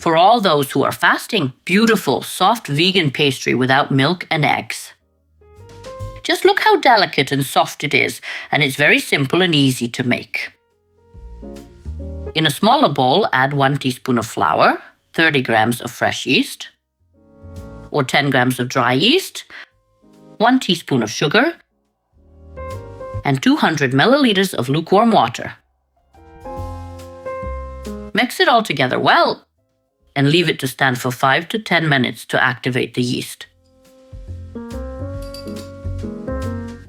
For all those who are fasting, beautiful, soft vegan pastry without milk and eggs. Just look how delicate and soft it is, and it's very simple and easy to make. In a smaller bowl, add 1 teaspoon of flour, 30 grams of fresh yeast, or 10 grams of dry yeast, 1 teaspoon of sugar, and 200 milliliters of lukewarm water. Mix it all together well and leave it to stand for 5 to 10 minutes to activate the yeast.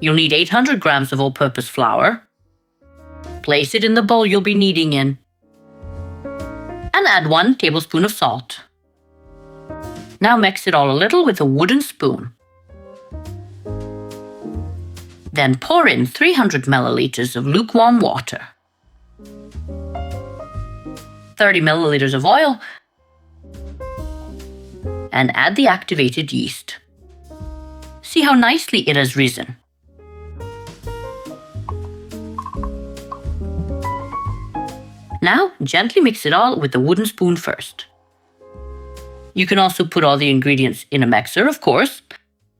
You'll need 800 grams of all-purpose flour. Place it in the bowl you'll be kneading in. And add 1 tablespoon of salt. Now mix it all a little with a wooden spoon. Then pour in 300 milliliters of lukewarm water, 30 milliliters of oil, and add the activated yeast. See how nicely it has risen. Now, gently mix it all with the wooden spoon first. You can also put all the ingredients in a mixer, of course,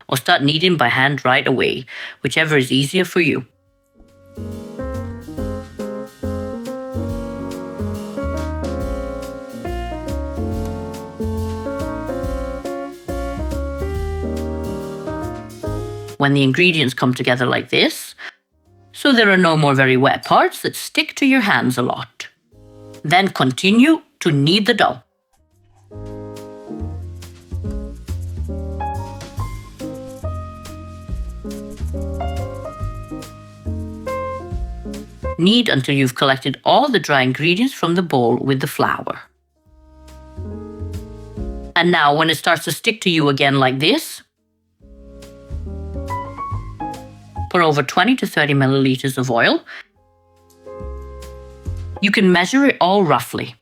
or start kneading by hand right away, whichever is easier for you. When the ingredients come together like this, so there are no more very wet parts that stick to your hands a lot, then continue to knead the dough. Knead until you've collected all the dry ingredients from the bowl with the flour. And now when it starts to stick to you again like this, pour over 20 to 30 milliliters of oil. You can measure it all roughly.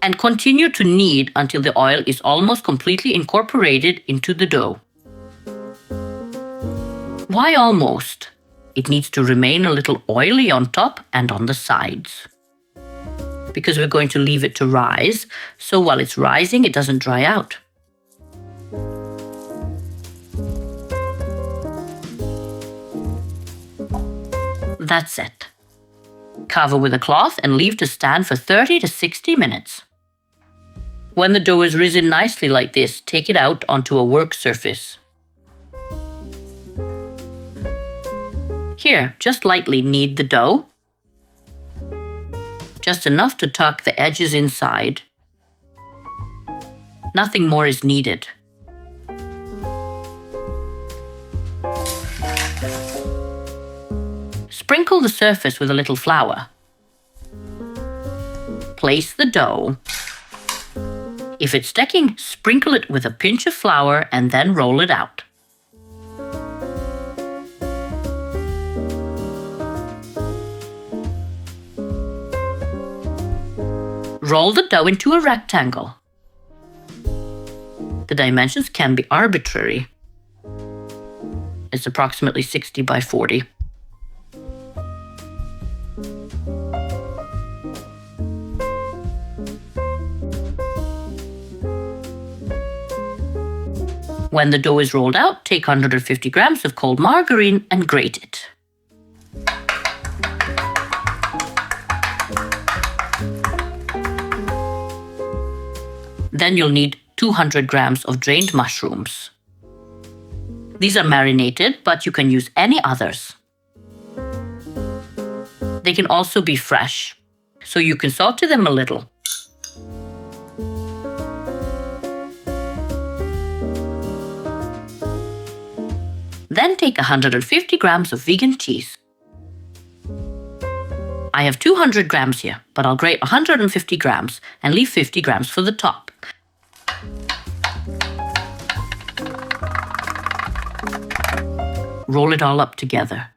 And continue to knead until the oil is almost completely incorporated into the dough. Why almost? It needs to remain a little oily on top and on the sides, because we're going to leave it to rise, so while it's rising, it doesn't dry out. That's it. Cover with a cloth and leave to stand for 30 to 60 minutes. When the dough has risen nicely like this, take it out onto a work surface. Here, just lightly knead the dough, just enough to tuck the edges inside. Nothing more is needed. Sprinkle the surface with a little flour. Place the dough. If it's sticking, sprinkle it with a pinch of flour and then roll it out. Roll the dough into a rectangle. The dimensions can be arbitrary. It's approximately 60 by 40. When the dough is rolled out, take 150 grams of cold margarine and grate it. Then you'll need 200 grams of drained mushrooms. These are marinated, but you can use any others. They can also be fresh, so you can saute them a little. Then take 150 grams of vegan cheese. I have 200 grams here, but I'll grate 150 grams and leave 50 grams for the top. Roll it all up together.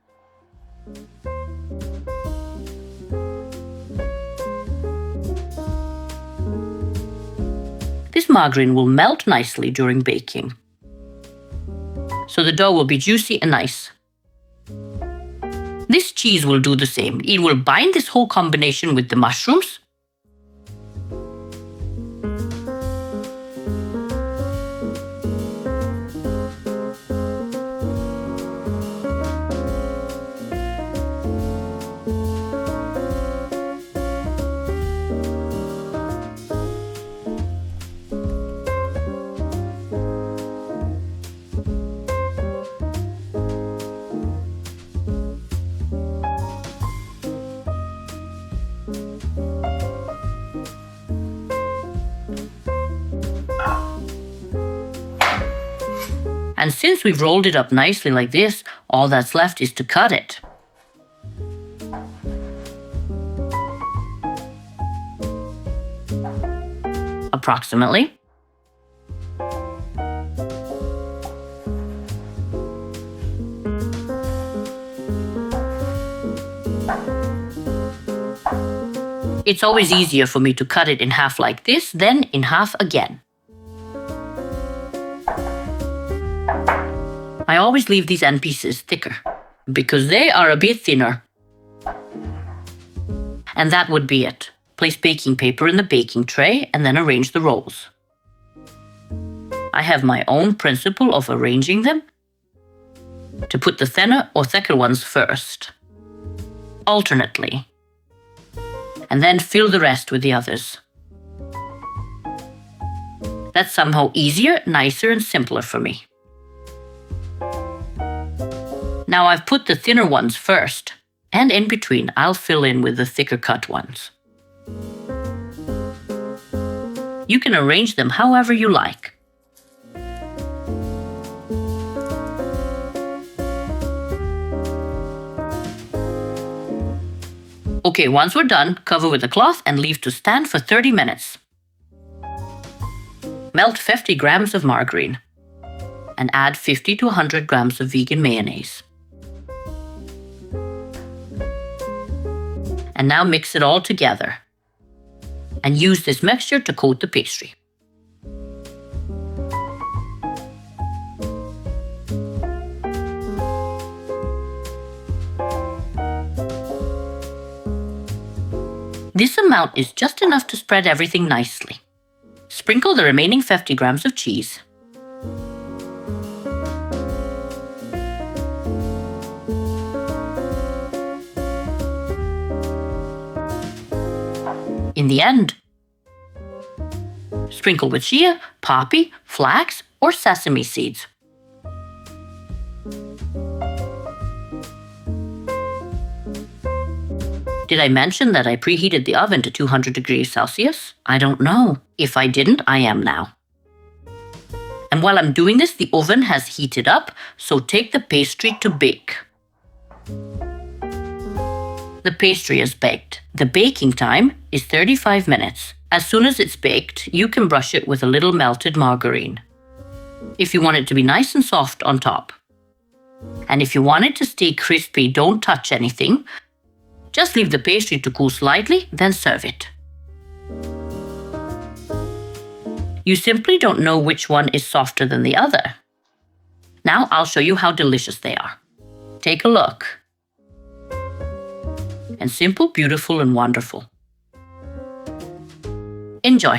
This margarine will melt nicely during baking, so the dough will be juicy and nice. This cheese will do the same. It will bind this whole combination with the mushrooms. And since we've rolled it up nicely like this, all that's left is to cut it. Approximately. It's always easier for me to cut it in half like this than in half again. I always leave these end pieces thicker because they are a bit thinner. And that would be it. Place baking paper in the baking tray and then arrange the rolls. I have my own principle of arranging them. To put the thinner or thicker ones first, alternately, and then fill the rest with the others. That's somehow easier, nicer, and simpler for me. Now I've put the thinner ones first, and in between I'll fill in with the thicker cut ones. You can arrange them however you like. Okay, once we're done, cover with a cloth and leave to stand for 30 minutes. Melt 50 grams of margarine and add 50 to 100 grams of vegan mayonnaise. And now mix it all together and use this mixture to coat the pastry. This amount is just enough to spread everything nicely. Sprinkle the remaining 50 grams of cheese. In the end, sprinkle with chia, poppy, flax, or sesame seeds. Did I mention that I preheated the oven to 200 degrees Celsius? I don't know. If I didn't, I am now. And while I'm doing this, the oven has heated up, so take the pastry to bake. The pastry is baked. The baking time is 35 minutes. As soon as it's baked, you can brush it with a little melted margarine, if you want it to be nice and soft on top. And if you want it to stay crispy, don't touch anything. Just leave the pastry to cool slightly, then serve it. You simply don't know which one is softer than the other. Now I'll show you how delicious they are. Take a look. And simple, beautiful, and wonderful. Enjoy.